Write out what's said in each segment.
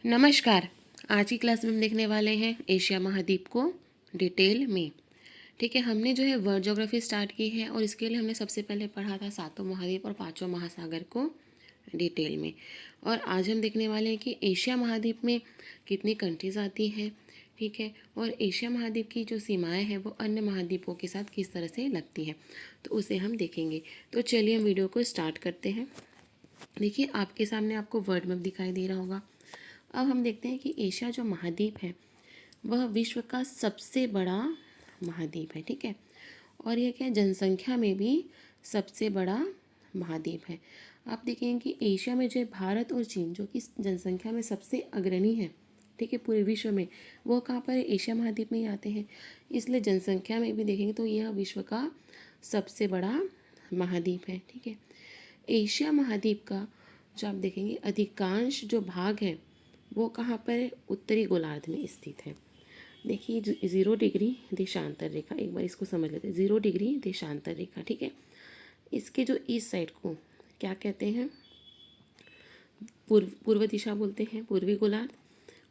नमस्कार। आज की क्लास में हम देखने वाले हैं एशिया महाद्वीप को डिटेल में। ठीक है, हमने जो है वर्ल्ड ज्योग्राफी स्टार्ट की है और इसके लिए हमने सबसे पहले पढ़ा था सातों महाद्वीप और पांचों महासागर को डिटेल में। और आज हम देखने वाले हैं कि एशिया महाद्वीप में कितनी कंट्रीज़ आती हैं। ठीक है, और एशिया महाद्वीप की जो सीमाएं हैं वो अन्य महाद्वीपों के साथ किस तरह से लगती हैं, तो उसे हम देखेंगे। तो चलिए हम वीडियो को स्टार्ट करते हैं। देखिए, आपके सामने आपको वर्ल्ड मैप दिखाई दे रहा होगा। अब हम देखते हैं कि एशिया जो महाद्वीप है वह विश्व का सबसे बड़ा महाद्वीप है। ठीक है, और यह क्या है, जनसंख्या में भी सबसे बड़ा महाद्वीप है। आप देखेंगे कि एशिया में जो है भारत और चीन जो कि जनसंख्या में सबसे अग्रणी है, ठीक है, पूरे विश्व में, वो कहाँ पर है, एशिया महाद्वीप में ही आते हैं। इसलिए जनसंख्या में भी देखेंगे तो यह विश्व का सबसे बड़ा महाद्वीप है। ठीक है, एशिया महाद्वीप का जो आप देखेंगे अधिकांश जो भाग है वो कहाँ पर है, उत्तरी गोलार्ध में स्थित है। देखिए 0 डिग्री देशांतर रेखा, एक बार इसको समझ लेते हैं। 0 डिग्री देशांतर रेखा, ठीक है, इसके जो ईस्ट साइड को क्या कहते हैं, पूर्व दिशा बोलते हैं, पूर्वी गोलार्ध,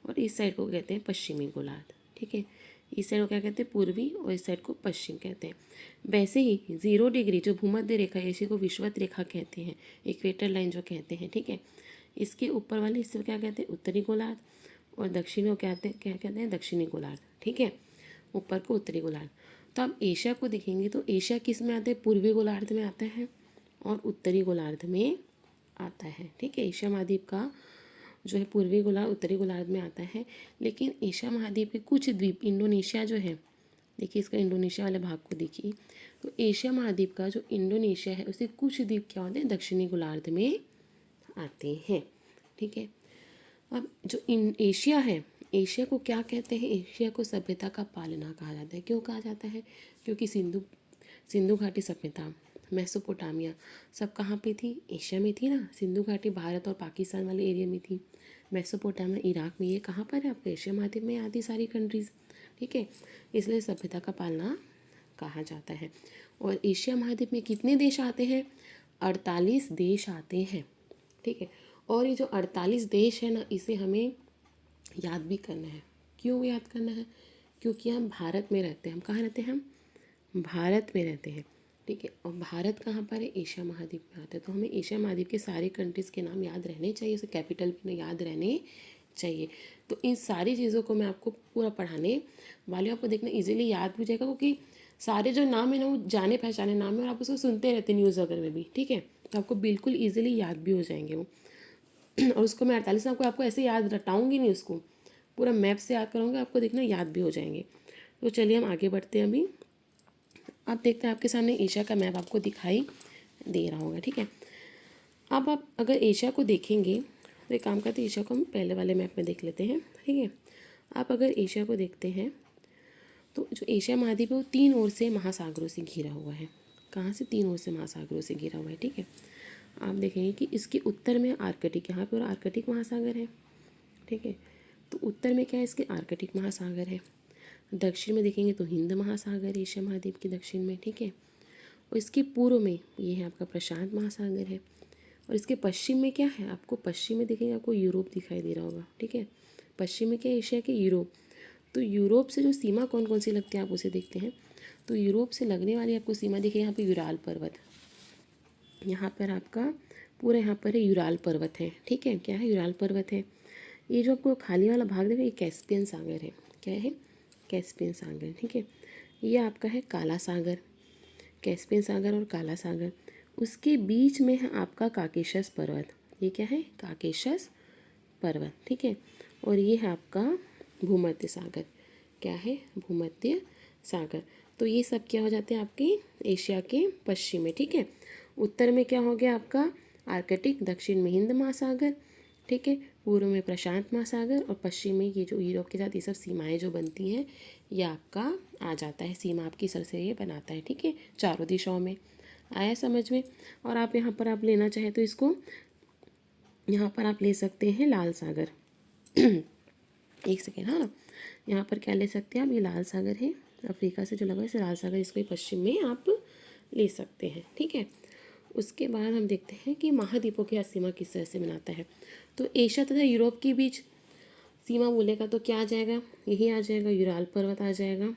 और इस साइड को कहते हैं पश्चिमी गोलार्ध। ठीक है, इस साइड को क्या कहते हैं, पूर्वी, और इस साइड को पश्चिम कहते हैं। वैसे ही 0 डिग्री जो भूमध्य रेखा है इसी को विषुवत रेखा कहते हैं, इक्वेटर लाइन जो कहते हैं। ठीक है, इसके ऊपर वाले हिस्से को क्या कहते हैं, उत्तरी गोलार्ध, और दक्षिणी को क्या कहते हैं, दक्षिणी गोलार्ध। ठीक है, ऊपर को उत्तरी गोलार्ध। तो आप एशिया को देखेंगे तो एशिया किस में आते हैं, पूर्वी गोलार्ध में आता है और उत्तरी गोलार्ध में आता है। ठीक है, एशिया महाद्वीप का जो है पूर्वी गोलार्ध उत्तरी गोलार्ध में आता है। लेकिन एशिया महाद्वीप के कुछ द्वीप, इंडोनेशिया जो है, देखिए इसका इंडोनेशिया वाले भाग को देखिए, तो एशिया महाद्वीप का जो इंडोनेशिया है उसके कुछ द्वीप क्या होते हैं, दक्षिणी गोलार्ध में आते हैं। ठीक है, अब जो एशिया है, एशिया को क्या कहते हैं, एशिया को सभ्यता का पालना कहा जाता है। क्यों कहा जाता है, क्योंकि सिंधु घाटी सभ्यता, मेसोपोटामिया सब कहाँ पे थी, एशिया में थी ना। सिंधु घाटी भारत और पाकिस्तान वाले एरिया में थी, मेसोपोटामिया इराक में, ये कहाँ पर है, आपको एशिया महाद्वीप में आती सारी कंट्रीज़। ठीक है, इसलिए सभ्यता का पालना कहा जाता है। और एशिया महाद्वीप में कितने देश आते हैं, 48 देश आते हैं। ठीक है, और ये जो 48 देश है ना, इसे हमें याद भी करना है। क्यों याद करना है, क्योंकि हम भारत में रहते हैं। हम कहाँ रहते हैं, हम भारत में रहते हैं। ठीक है, और भारत कहाँ पर है, एशिया महाद्वीप में आता है। तो हमें एशिया महाद्वीप के सारे कंट्रीज़ के नाम याद रहने चाहिए, उसे कैपिटल भी याद रहने चाहिए। तो इन सारी चीज़ों को मैं आपको पूरा पढ़ाने वाली हूँ। आपको देखना इजीली याद भी हो जाएगा, क्योंकि सारे जो नाम है ना वो जाने पहचाने नाम है और आप उसको सुनते रहते हैं न्यूज़ वगैरह में भी। ठीक है, तो आपको बिल्कुल ईजिली याद भी हो जाएंगे वो। और उसको मैं 48 नाम को आपको ऐसे याद रटाऊंगी नहीं, उसको पूरा मैप से याद कराऊंगी, आपको देखना याद भी हो जाएंगे। तो चलिए हम आगे बढ़ते हैं। अभी आप देखते हैं आपके सामने एशिया का मैप आपको दिखाई दे रहा होगा। ठीक है, अब आप अगर एशिया को देखेंगे तो एक काम करते हैं, एशिया को हम पहले वाले मैप में देख लेते हैं। ठीक है, आप अगर एशिया को देखते हैं तो जो एशिया महाद्वीप है वो 3 ओर से महासागरों से घिरा हुआ है। कहाँ से, 3 ओर से महासागरों से घिरा हुआ है। ठीक है, आप देखेंगे कि इसके उत्तर में आर्कटिक, यहाँ पर आर्कटिक महासागर है। ठीक है, तो उत्तर में क्या है, इसके आर्कटिक महासागर है। दक्षिण में देखेंगे तो हिंद महासागर, एशिया महाद्वीप के दक्षिण में। ठीक है, और इसके पूर्व में ये है आपका प्रशांत महासागर है। और इसके पश्चिम में क्या है, आपको पश्चिम में देखेंगे आपको यूरोप दिखाई दे रहा होगा। ठीक है, पश्चिम में क्या है, एशिया के यूरोप। तो यूरोप से जो सीमा कौन कौन सी लगती है आप उसे देखते हैं। तो यूरोप से लगने वाली आपको सीमा देखिए, यहाँ पे यूराल पर्वत, यहाँ पर आपका पूरा यहाँ पर है यूराल पर्वत है। ठीक है, क्या है, यूराल पर्वत है। ये जो आपको खाली वाला भाग देखो ये कैस्पियन सागर है। क्या है, कैस्पियन सागर। ठीक है, ये आपका है काला सागर, कैस्पियन सागर और काला सागर। उसके बीच में है आपका काकेशस पर्वत। ये क्या है, काकेशस पर्वत। ठीक है, और ये है आपका भूमध्य सागर। क्या है, भूमध्य सागर। तो ये सब क्या हो जाते हैं आपके एशिया के पश्चिम में। ठीक है, उत्तर में क्या हो गया आपका आर्कटिक, दक्षिण में हिंद महासागर। ठीक है, पूर्व में प्रशांत महासागर, और पश्चिम में ये जो यूरोप के साथ ये सब सीमाएं जो बनती हैं ये आपका आ जाता है, सीमा आपकी सर से ये बनाता है। ठीक है, चारों दिशाओं में आया समझ में। और आप यहाँ पर आप लेना चाहें तो इसको यहाँ पर आप ले सकते हैं लाल सागर। एक सेकेंड, हाँ ना, यहाँ पर क्या ले सकते हैं आप, ये लाल सागर है, अफ्रीका से जो लगा है इसे लाल सागर, इसको पश्चिम में आप ले सकते हैं। ठीक है, उसके बाद हम देखते हैं कि महाद्वीपों की सीमा किस तरह से बनाता है। तो एशिया तथा यूरोप के बीच सीमा बोलेगा तो क्या आ जाएगा, यही आ जाएगा, यूराल पर्वत आ जाएगा,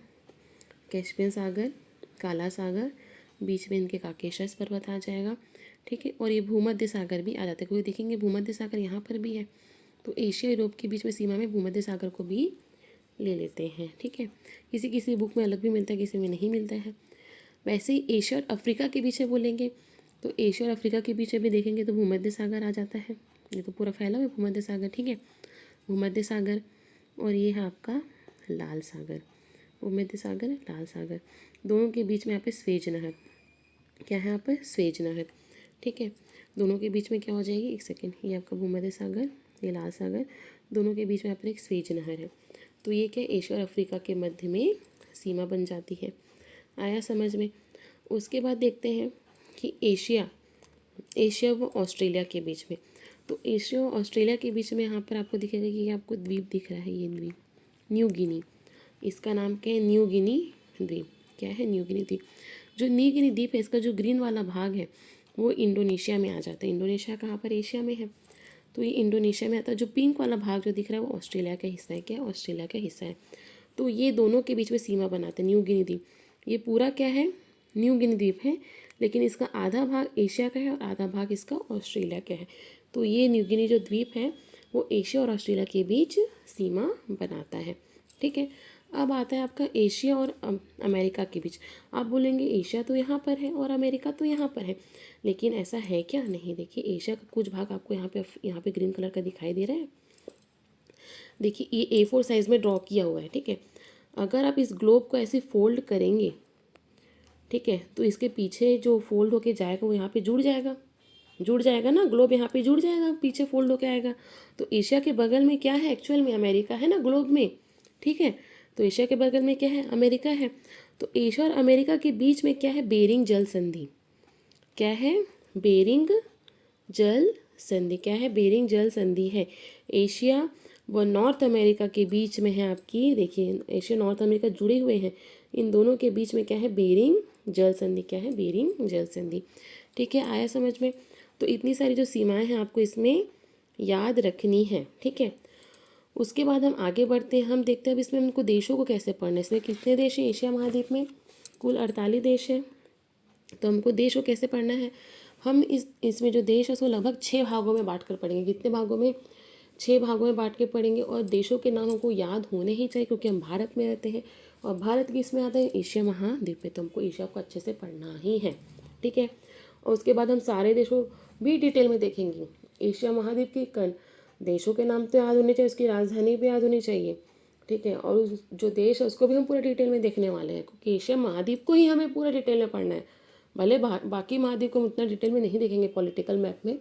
कैस्पियन सागर, काला सागर, बीच में इनके काकेशस पर्वत आ जाएगा, ठीक है। और ये भूमध्य सागर भी आ जाता है, क्योंकि देखेंगे भूमध्य सागर यहाँ पर भी है, तो एशिया यूरोप के बीच में सीमा में भूमध्य सागर को भी ले लेते हैं, ठीक है। किसी किसी बुक में अलग भी मिलता है, किसी में नहीं मिलता है। वैसे ही एशिया और अफ्रीका के बीच में बोलेंगे तो एशिया और अफ्रीका के बीच में भी देखेंगे तो भूमध्य सागर आ जाता है, ये तो पूरा फैला हुआ है भूमध्य सागर, ठीक है, भूमध्य सागर। और ये है आपका लाल सागर, भूमध्य सागर, लाल सागर, दोनों के बीच में यहाँ पे स्वेज नहर, क्या है यहाँ पर, स्वेज नहर, ठीक है। दोनों के बीच में क्या हो जाएगी, एक सेकेंड, ये आपका भूमध्य सागर, ये लाल सागर, दोनों के बीच में यहाँ पर एक स्वेज नहर है। तो ये क्या, एशिया और अफ्रीका के मध्य में सीमा बन जाती है। आया समझ में। उसके बाद देखते हैं कि एशिया व ऑस्ट्रेलिया के बीच में, तो एशिया और ऑस्ट्रेलिया के बीच में यहाँ पर आपको दिखेगा कि आपको द्वीप दिख रहा है, ये द्वीप न्यू गिनी, इसका नाम क्या है, न्यू गिनी द्वीप, क्या है, न्यू गिनी द्वीप। जो न्यू गिनी द्वीप है, इसका जो ग्रीन वाला भाग है वो इंडोनेशिया में आ जाता है। इंडोनेशिया कहाँ पर, एशिया में है, तो ये इंडोनेशिया में आता है। जो पिंक वाला भाग जो दिख रहा है वो ऑस्ट्रेलिया का हिस्सा है, क्या है, ऑस्ट्रेलिया का हिस्सा है। तो ये दोनों के बीच में सीमा बनाते हैं न्यू गिनी द्वीप। ये पूरा क्या है, न्यू गिनी द्वीप है, लेकिन इसका आधा भाग एशिया का है और आधा भाग इसका ऑस्ट्रेलिया का है। तो ये न्यू गिनी जो द्वीप है वो एशिया और ऑस्ट्रेलिया के बीच सीमा बनाता है, ठीक है। अब आता है आपका एशिया और अमेरिका के बीच। आप बोलेंगे एशिया तो यहाँ पर है और अमेरिका तो यहाँ पर है, लेकिन ऐसा है क्या, नहीं। देखिए एशिया का कुछ भाग आपको यहाँ पे ग्रीन कलर का दिखाई दे रहा है, देखिए ये A4 साइज़ में ड्रॉ किया हुआ है, ठीक है। अगर आप इस ग्लोब को ऐसे फोल्ड करेंगे, ठीक है, तो इसके पीछे जो फोल्ड होके जाएगा वो यहाँ पे जुड़ जाएगा ना, ग्लोब यहाँ पे जुड़ जाएगा, पीछे फोल्ड होके आएगा। तो एशिया के बगल में क्या है, एक्चुअल में अमेरिका है ना ग्लोब में, ठीक है। तो एशिया के बगल में क्या है, अमेरिका है। तो एशिया और अमेरिका के बीच में क्या है, बेरिंग जल संधि, क्या है, बेरिंग जल संधि, क्या है, बेरिंग जल संधि है। एशिया व नॉर्थ अमेरिका के बीच में है आपकी, देखिए एशिया नॉर्थ अमेरिका जुड़े हुए हैं, इन दोनों के बीच में क्या है, बेरिंग जल संधि, क्या है, बेरिंग जल संधि, ठीक है। आया समझ में। तो इतनी सारी जो सीमाएं हैं आपको इसमें याद रखनी है, ठीक है। उसके बाद हम आगे बढ़ते हैं, हम देखते हैं अब इसमें हमको देशों को कैसे पढ़ना है। इसमें कितने देश हैं एशिया महाद्वीप में, कुल 48 देश हैं। तो हमको देश को कैसे पढ़ना है, हम इसमें जो देश है उसको लगभग 6 भागों में बांट कर पढ़ेंगे। कितने भागों में, 6 भागों में बांट के पढ़ेंगे। और देशों के नाम हमको याद होने ही चाहिए, क्योंकि हम भारत में रहते हैं और भारत किस में आता है, एशिया महाद्वीप में, तो हमको एशिया को अच्छे से पढ़ना ही है, ठीक है। और उसके बाद हम सारे देशों भी डिटेल में देखेंगे। एशिया महाद्वीप के देशों के नाम तो याद होने चाहिए, उसकी राजधानी भी याद होनी चाहिए, ठीक है। और उस जो देश है उसको भी हम पूरा डिटेल में देखने वाले हैं, क्योंकि एशिया महाद्वीप को ही हमें पूरा डिटेल में पढ़ना है। भले बाकी महाद्वीप को हम उतना डिटेल में नहीं देखेंगे पॉलिटिकल मैप में,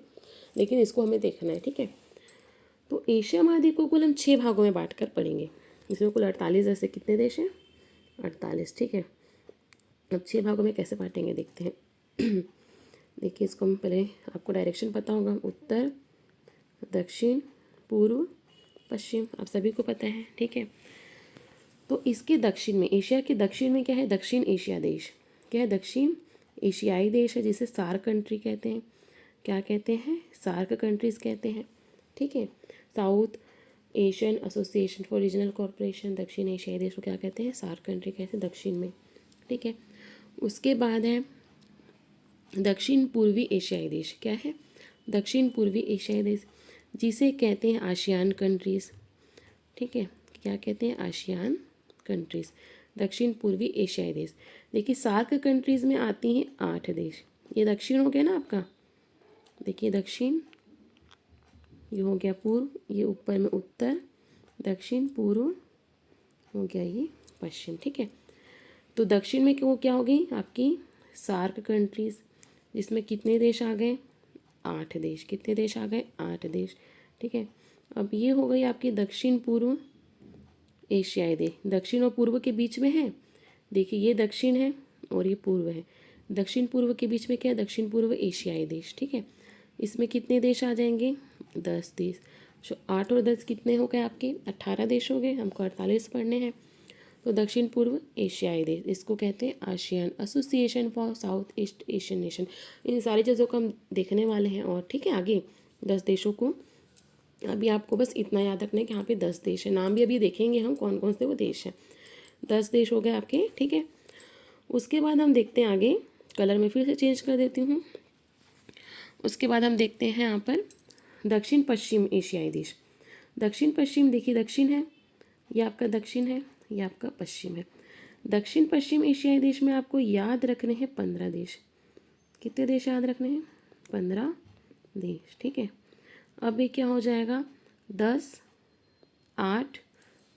लेकिन इसको हमें देखना है, ठीक है। तो एशिया महाद्वीप को कुल हम 6 भागों में बांट कर पढ़ेंगे। इसमें कुल 48 जैसे कितने देश हैं, 48, ठीक है। अब 6 भागों में कैसे बांटेंगे देखते हैं। देखिए इसको हम पहले, आपको डायरेक्शन पता होगा, उत्तर, दक्षिण, पूर्व, पश्चिम, आप सभी को पता है, ठीक है। तो इसके दक्षिण में, एशिया के दक्षिण में क्या है, दक्षिण एशिया देश, क्या है, दक्षिण एशियाई देश है, जिसे सार्क कंट्री कहते हैं। क्या कहते हैं, सार्क कंट्रीज़ कहते हैं, ठीक है। South Asian association for regional corporation, दक्षिण एशियाई देश को क्या कहते हैं, सार्क कंट्री कहते हैं दक्षिण में, ठीक है। उसके बाद है दक्षिण पूर्वी एशियाई देश, क्या है, दक्षिण पूर्वी एशियाई देश, जिसे कहते हैं आसियान कंट्रीज़, ठीक है। क्या कहते हैं, आसियान कंट्रीज़, दक्षिण पूर्वी एशियाई देश। देखिए सार्क कंट्रीज़ में आती हैं 8 देश। ये दक्षिण हो गया ना आपका, देखिए दक्षिण, ये हो गया पूर्व, ये ऊपर में उत्तर, दक्षिण, पूर्व हो गया ये पश्चिम, ठीक है। तो दक्षिण में क्यों क्या हो गई आपकी सार्क कंट्रीज़, जिसमें कितने देश आ गए, 8 देश। कितने देश आ गए, 8 देश, ठीक है। अब ये हो गई आपकी दक्षिण पूर्व एशियाई देश। दक्षिण और पूर्व के बीच में है, देखिए ये दक्षिण है और ये पूर्व है। दक्षिण पूर्व के बीच में क्या है, दक्षिण पूर्व एशियाई देश, ठीक है। इसमें कितने देश आ जाएंगे, 10 देश। तो 8 और 10 कितने हो गए आपके, 18 देश हो गए। हमको 48 पढ़ने हैं। तो दक्षिण पूर्व एशियाई देश, इसको कहते हैं ASEAN association for south east Asian nation. इन सारी चीज़ों को हम देखने वाले हैं और, ठीक है, आगे 10 देशों को अभी आपको बस इतना याद रखना है कि यहाँ पे 10 देश है। नाम भी अभी देखेंगे हम कौन कौन से वो देश हैं। 10 देश हो गए आपके, ठीक है। उसके बाद हम देखते हैं आगे, कलर में फिर से चेंज कर देती हूँ। उसके बाद हम देखते हैं यहाँ पर दक्षिण पश्चिम एशियाई देश। दक्षिण पश्चिम देखिए, दक्षिण है, ये आपका दक्षिण है, ये आपका पश्चिम है। दक्षिण पश्चिम एशियाई देश में आपको याद रखने हैं 15 देश। कितने देश याद रखने हैं? 15 देश, ठीक है। अब ये क्या हो जाएगा? 10, 8,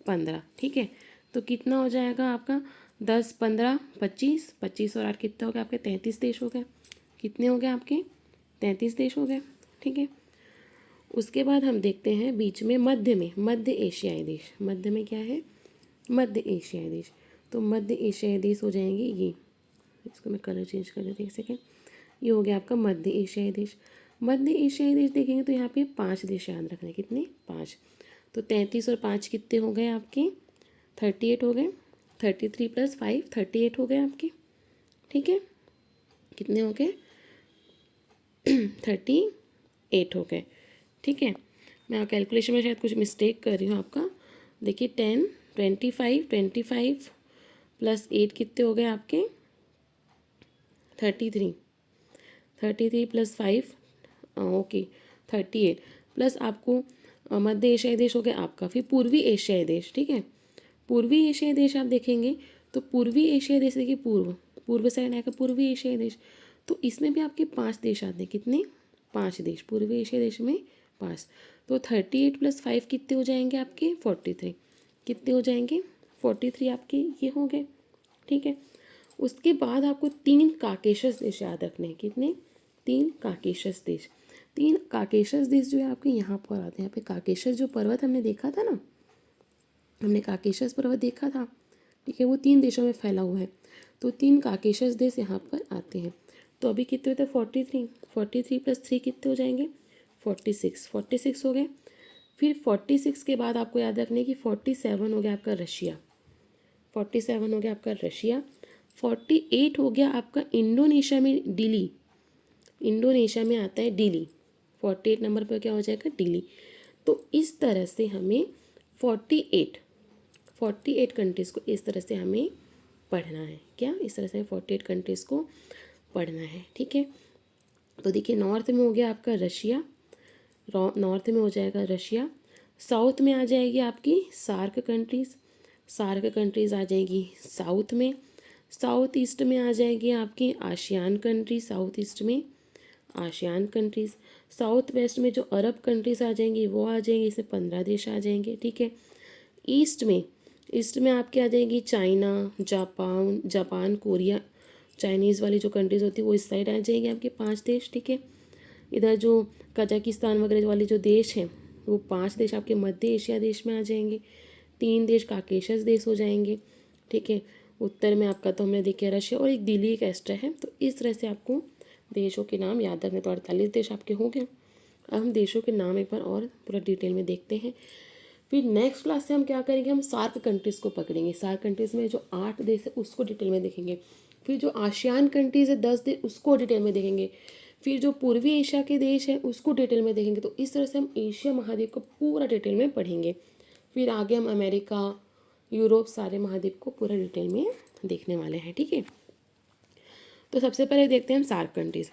15, ठीक है। तो कितना हो जाएगा आपका? 10, 15, 25, 25 और 8 कितना हो गया आपके? 33 देश हो गए। कितने हो गए आपके? 33 देश हो गए, ठीक है। उसके बाद हम देखते हैं बीच में मध्य एशियाई देश। मध्य में क्या है? मध्य एशियाई देश। तो मध्य एशियाई देश हो जाएंगे ये। इसको मैं कलर चेंज कर देती हूँ, एक सेकेंड। ये हो गया आपका मध्य एशियाई देश। मध्य एशियाई देश देखेंगे तो यहाँ पे 5 देश याद रखना है। कितने? 5। तो 33 और 5 कितने हो गए आपके? 38 हो गए। 33 + 5 38 हो गए आपके, ठीक है। कितने हो गए? 38 हो गए, ठीक है। मैं कैलकुलेशन में शायद कुछ मिस्टेक कर रही हूँ आपका। देखिए 10, 25, 25 + 8 कितने हो गए आपके? 33। 33 + 5 ओके 38 प्लस आपको मध्य एशियाई देश हो गया आपका। फिर पूर्वी एशियाई देश, ठीक है। पूर्वी एशियाई देश आप देखेंगे तो पूर्वी एशियाई देश देखिए, पूर्व साइड आएगा पूर्वी एशियाई देश। तो इसमें भी आपके 5 देश आते हैं। कितने? 5 देश। पूर्वी एशियाई देश में 5। तो 38 + 5 कितने हो जाएंगे आपके? 43। कितने हो जाएंगे? 43 आपके ये हो गए, ठीक है। उसके बाद आपको 3 काकेशस देश याद रखने हैं। कितने? 3 काकेशस देश। 3 काकेशस देश जो है आपके यहाँ पर आते हैं। यहाँ पे काकेशस जो पर्वत हमने देखा था ना, हमने काकेशस पर्वत देखा था, ठीक है। वो 3 देशों में फैला हुआ है। तो 3 काकेशस देश यहाँ पर आते हैं। तो अभी कितने होते हैं? 43। 43 + 3 कितने हो जाएंगे? 46। 46 हो गए। फिर 46 के बाद आपको याद रखना है कि 47 हो गया आपका रशिया। 47 हो गया आपका रशिया। 48 हो गया आपका इंडोनेशिया में दिल्ली। इंडोनेशिया में आता है दिल्ली। 48 नंबर पर क्या हो जाएगा? दिल्ली। तो इस तरह से हमें 48 कंट्रीज़ को इस तरह से हमें पढ़ना है। क्या? इस तरह से 48 कंट्रीज़ को पढ़ना है, ठीक है। तो देखिए नॉर्थ में हो गया आपका रशिया, नॉर्थ में हो जाएगा रशिया। साउथ में आ जाएगी आपकी सार्क कंट्रीज़। सार्क कंट्रीज़ आ जाएगी साउथ में। साउथ ईस्ट में आ जाएगी आपकी आसियान कंट्री। साउथ ईस्ट में आसियान कंट्रीज़। साउथ वेस्ट में जो अरब कंट्रीज़ आ जाएंगी वो आ जाएंगी, इसमें 15 देश आ जाएंगे, ठीक है। ईस्ट में आपके आ जाएगी चाइना, जापान, कोरिया। चाइनीज़ वाली जो कंट्रीज़ होती है वो इस साइड आ जाएंगी आपके 5 देश, ठीक है। इधर जो कजाकिस्तान वगैरह वाले जो देश हैं वो 5 देश आपके मध्य एशिया देश में आ जाएंगे। 3 देश काकेशस देश हो जाएंगे, ठीक है। उत्तर में आपका तो हमने देखा रशिया और एक दिल्ली एक एक्स्ट्रा है। तो इस तरह से आपको देशों के नाम याद रखने। तो 48 देश आपके हो गए। अब हम देशों के नाम एक बार और पूरा डिटेल में देखते हैं। फिर नेक्स्ट क्लास से हम क्या करेंगे? हम सार्क कंट्रीज़ को पकड़ेंगे। सार्क कंट्रीज़ में जो 8 देश है उसको डिटेल में देखेंगे। फिर जो आसियान कंट्रीज़ है 10 देश उसको डिटेल में देखेंगे। फिर जो पूर्वी एशिया के देश हैं उसको डिटेल में देखेंगे। तो इस तरह से हम एशिया महाद्वीप को पूरा डिटेल में पढ़ेंगे। फिर आगे हम अमेरिका, यूरोप, सारे महाद्वीप को पूरा डिटेल में देखने वाले हैं, ठीक है। तो सबसे पहले देखते हैं हम सार्क कंट्रीज़।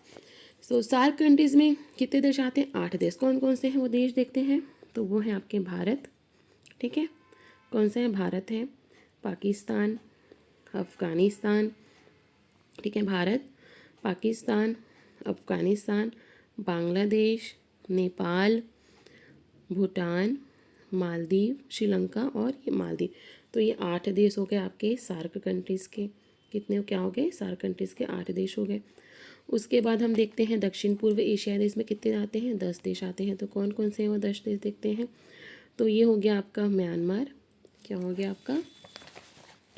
तो सार्क कंट्रीज़ में कितने देश आते हैं? 8 देश। कौन कौन से हैं वो देश देखते हैं। तो वो है आपके भारत, ठीक है। कौन से हैं? भारत है, पाकिस्तान, अफ़गानिस्तान, ठीक है। भारत, पाकिस्तान, अफ़गानिस्तान, बांग्लादेश, नेपाल, भूटान, मालदीव, श्रीलंका और ये मालदीव। तो ये 8 देश हो गए आपके सार्क कंट्रीज़ के। कितने क्या हो गए? सार्क कंट्रीज़ के 8 देश हो गए। उसके बाद हम देखते हैं दक्षिण पूर्व एशिया देश में कितने आते हैं? 10 देश आते हैं। तो कौन कौन से हैं वो 10 देश देखते हैं। तो ये हो गया आपका म्यांमार। क्या हो गया आपका?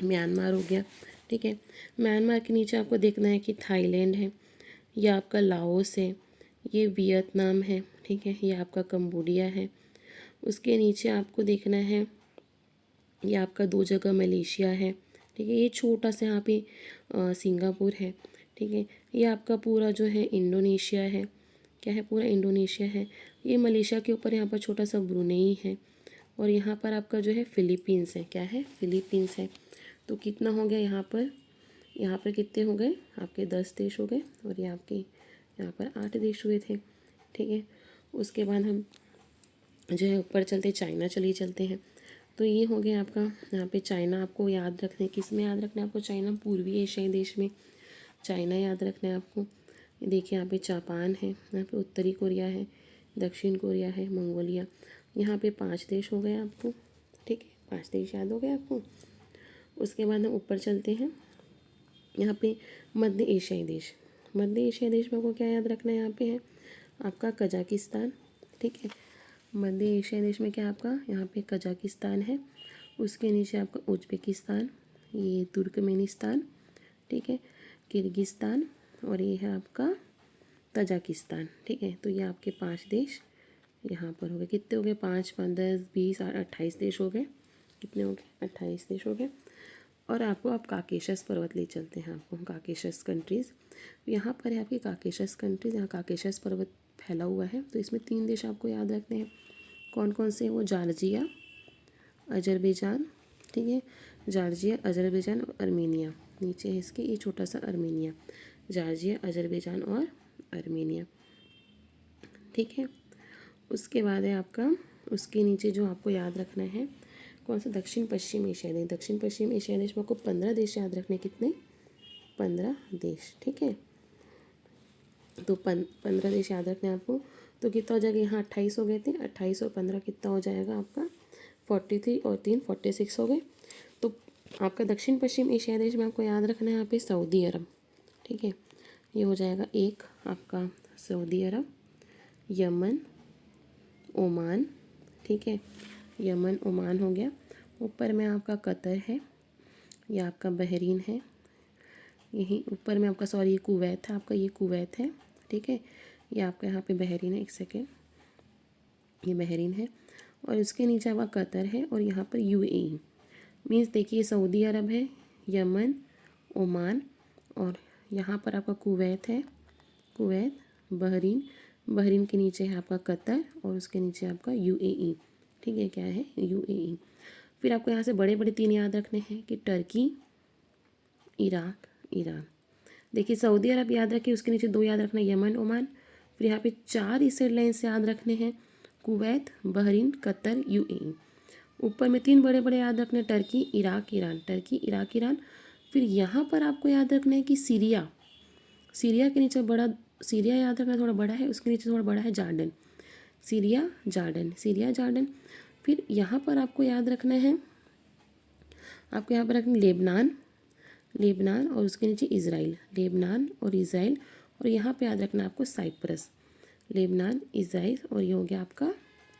म्यांमार हो गया, ठीक है। म्यांमार के नीचे आपको देखना है कि थाईलैंड है, ये आपका लाओस है, ये वियतनाम है, ठीक है। ये आपका कंबोडिया है। उसके नीचे आपको देखना है ये आपका 2 जगह मलेशिया है, ठीक है। ये छोटा सा यहाँ पे सिंगापुर है, ठीक है। ये आपका पूरा जो है इंडोनेशिया है। क्या है? पूरा इंडोनेशिया है। ये मलेशिया के ऊपर यहाँ पर छोटा सा ब्रुनेई है, और यहाँ पर आपका जो है फिलीपींस है। क्या है? फिलीपींस है। तो कितना हो गया यहाँ पर कितने हो गए आपके? 10 देश हो गए, और ये आपके यहाँ पर 8 देश हुए थे। ठीक है, उसके बाद हम जो है ऊपर चलते, चाइना चलिए चलते हैं। तो ये हो गया आपका यहाँ पे चाइना। आपको याद रखना है, किस में याद रखना है आपको? चाइना, पूर्वी एशियाई देश में चाइना याद रखना है आपको। देखिए यहाँ पे जापान है, यहाँ पे उत्तरी कोरिया है, दक्षिण कोरिया है, मंगोलिया। यहाँ पे 5 देश हो गए आपको। ठीक है, 5 देश याद हो गए आपको। उसके बाद हम ऊपर चलते हैं, यहाँ पे मध्य एशियाई देश। मध्य एशियाई देश में आपको क्या याद रखना है? यहाँ पे है आपका कजाकिस्तान। ठीक है, मध्य एशियाई देश में क्या आपका? यहाँ पे कजाकिस्तान है। उसके नीचे आपका उज्बेकिस्तान, ये तुर्कमेनिस्तान, ठीक है, किर्गिस्तान, और ये है आपका तजाकिस्तान। ठीक है, तो ये आपके 5 देश यहाँ पर हो गए। कितने हो गए? 5 5 10 20 28 देश हो गए। कितने हो गए? 28 देश हो गए। और आपको आप काकेशस पर्वत ले चलते हैं, आपको काकेशस कंट्रीज़। यहाँ पर है आपकी काकेशस कंट्रीज़, यहाँ काकेशस पर्वत फैला हुआ है। तो इसमें 3 देश आपको याद रखने हैं। कौन कौन से हैं वो? Georgia, Azerbaijan. ठीक है, जॉर्जिया, अजरबैजान और अर्मेनिया। नीचे है इसके ये छोटा सा अर्मेनिया। जॉर्जिया, अजरबैजान और अर्मेनिया। ठीक है, उसके बाद है आपका, उसके नीचे जो आपको याद रखना है कौन सा? दक्षिण पश्चिम एशिया देश। दक्षिण पश्चिम एशिया देश में आपको 15 देश याद रखने। कितने? 15 देश। ठीक है, तो 15 देश याद रखने हैं आपको। तो कितना हो जाएगा? यहाँ 28 हो गए थे, 28 और 15 कितना हो जाएगा आपका? 43, और 3 46 हो गए। तो आपका दक्षिण पश्चिम एशिया देश में आपको याद रखना है यहाँ पे सऊदी अरब। ठीक है, ये हो जाएगा एक आपका सऊदी अरब, यमन, ओमान। ठीक है, यमन, ओमान हो गया। ऊपर में आपका कतर है, ये आपका बहरीन है। यहीं ऊपर में आपका, सॉरी, ये कुवैत है आपका, ये कुवैत है। ठीक है, ये आपका यहाँ पे बहरीन है। एक सेकेंड, ये बहरीन है, और उसके नीचे आपका कतर है, और यहाँ पर यूएई। मीन्स देखिए सऊदी अरब है, यमन, ओमान, और यहाँ पर आपका कुवैत है, कुवैत, बहरीन। बहरीन के नीचे है आपका कतर, और उसके नीचे आपका यूएई। ठीक है, क्या है? यूएई। फिर आपको यहाँ से बड़े बड़े 3 याद रखने हैं कि टर्की, इराक, ईरान। देखिए सऊदी अरब याद रखिए, उसके नीचे 2 याद रखना, यमन, ओमान। फिर यहाँ पे 4 इस साइड लाइन से याद रखने हैं, कुवैत, बहरीन, कतर, यूएई। ऊपर में 3 बड़े बड़े याद रखने, Turkey, Iraq, Iran. Turkey, Iraq, Iran. फिर यहाँ पर आपको याद रखना है कि सीरिया। सीरिया के नीचे बड़ा, सीरिया याद रखना, थोड़ा बड़ा है, उसके नीचे थोड़ा बड़ा है Jordan. Syria, Jordan, Syria, Jordan. फिर यहाँ पर आपको याद रखना है, आपको यहाँ पर रखना लेबनान, लेबनान, और उसके नीचे इज़राइल, लेबनान और इज़राइल। और यहाँ पे याद रखना आपको साइप्रस, लेबनान, इज़राइल, और ये हो गया आपका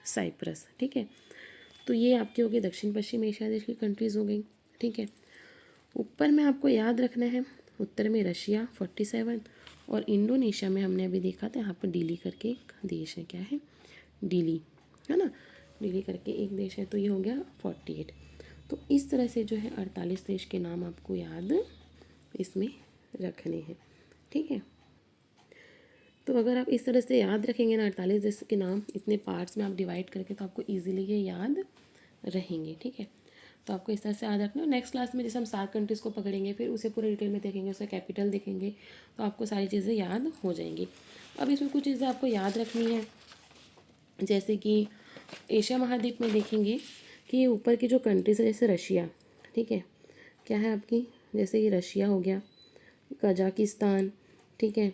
साइप्रस। ठीक है, तो ये आपके हो गए दक्षिण पश्चिम एशिया देश की कंट्रीज़ हो गई। ठीक है, ऊपर में आपको याद रखना है, उत्तर में रशिया 47, और इंडोनेशिया में हमने अभी देखा था यहाँ पर डिली करके एक देश है। क्या है? डिली, है ना, डिली करके एक देश है। तो ये हो गया 48। तो इस तरह से जो है 48 देश के नाम आपको याद इसमें रखने हैं। ठीक है, तो अगर आप इस तरह से याद रखेंगे ना 48 देश के नाम, इतने पार्ट्स में आप डिवाइड करके, तो आपको ईजिली ये याद रहेंगे। ठीक है, तो आपको इस तरह से याद रखना है। नेक्स्ट क्लास में जैसे हम 7 कंट्रीज़ को पकड़ेंगे, फिर उसे पूरे डिटेल में देखेंगे, उसका कैपिटल देखेंगे, तो आपको सारी चीज़ें याद हो जाएंगी। अब इसमें कुछ चीज़ें आपको याद रखनी है, जैसे कि एशिया महाद्वीप में देखेंगे कि ये ऊपर की जो कंट्रीज है, जैसे रशिया। ठीक है, क्या है आपकी? जैसे ये रशिया हो गया, कजाकिस्तान। ठीक है,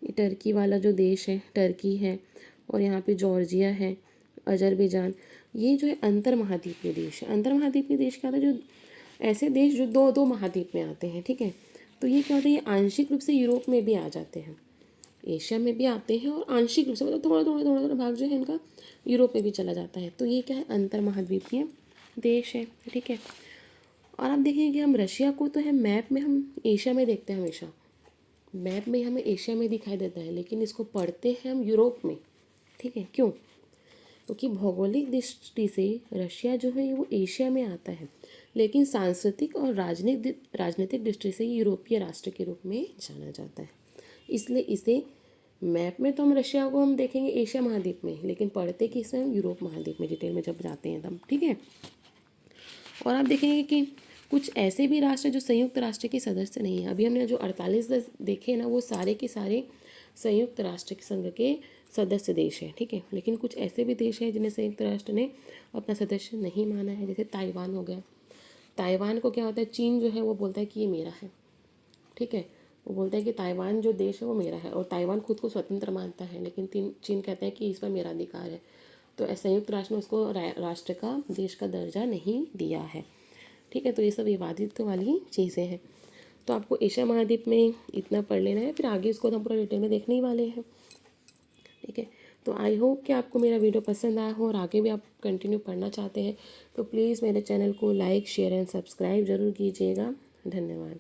ये टर्की वाला जो देश है, टर्की है, और यहाँ पे जॉर्जिया है, अजरबैजान। ये जो है अंतर महाद्वीपीय देश है। अंतर महाद्वीपीय देश क्या होता है? जो ऐसे देश जो 2 महाद्वीप में आते हैं। ठीक है, तो ये क्या होता है? ये आंशिक रूप से यूरोप में भी आ जाते हैं, एशिया में भी आते हैं, और आंशिक रूप से मतलब थोड़ा थोड़ा थोड़ा थोड़ा भाग जो है इनका यूरोप में भी चला जाता है। तो ये क्या है? अंतर महाद्वीपीय देश है। ठीक है, और आप देखिए कि हम रशिया को तो है मैप में हम एशिया में देखते हैं, हमेशा मैप में हमें एशिया में दिखाई देता है, लेकिन इसको पढ़ते हैं हम यूरोप में। ठीक है, क्यों? क्योंकि भौगोलिक दृष्टि से रशिया जो है वो एशिया में आता है, लेकिन सांस्कृतिक और राजनीतिक दृष्टि से यूरोपीय राष्ट्र के रूप में जाना जाता है। इसलिए इसे मैप में तो हम रशिया को हम देखेंगे एशिया महाद्वीप में, लेकिन पढ़ते किस में हम यूरोप महाद्वीप में डिटेल में जब जाते हैं तब, ठीक है। और आप देखेंगे कि कुछ ऐसे भी राष्ट्र हैं जो संयुक्त राष्ट्र के सदस्य नहीं है। अभी हमने जो 48 देश देखे ना, वो सारे के सारे संयुक्त राष्ट्र के संघ के सदस्य देश हैं, ठीक है। लेकिन कुछ ऐसे भी देश हैं जिन्हें संयुक्त राष्ट्र ने अपना सदस्य नहीं माना है, जैसे ताइवान हो गया। ताइवान को क्या होता है, चीन जो है वो बोलता है कि ये मेरा है, ठीक है। वो बोलता है कि ताइवान जो देश है वो मेरा है, और ताइवान खुद को स्वतंत्र मानता है, लेकिन चीन कहता है कि इस पर मेरा अधिकार है। तो संयुक्त राष्ट्र ने उसको राष्ट्र का, देश का दर्जा नहीं दिया है, ठीक है। तो ये सब विवादित वाली चीज़ें हैं। तो आपको एशिया महाद्वीप में इतना पढ़ लेना है, फिर आगे इसको तो हम पूरा डिटेल में देखने ही वाले हैं, ठीक है। तो आई होप कि आपको मेरा वीडियो पसंद आया हो और आगे भी आप कंटिन्यू पढ़ना चाहते हैं तो प्लीज़ मेरे चैनल को लाइक शेयर एंड सब्सक्राइब ज़रूर कीजिएगा। धन्यवाद।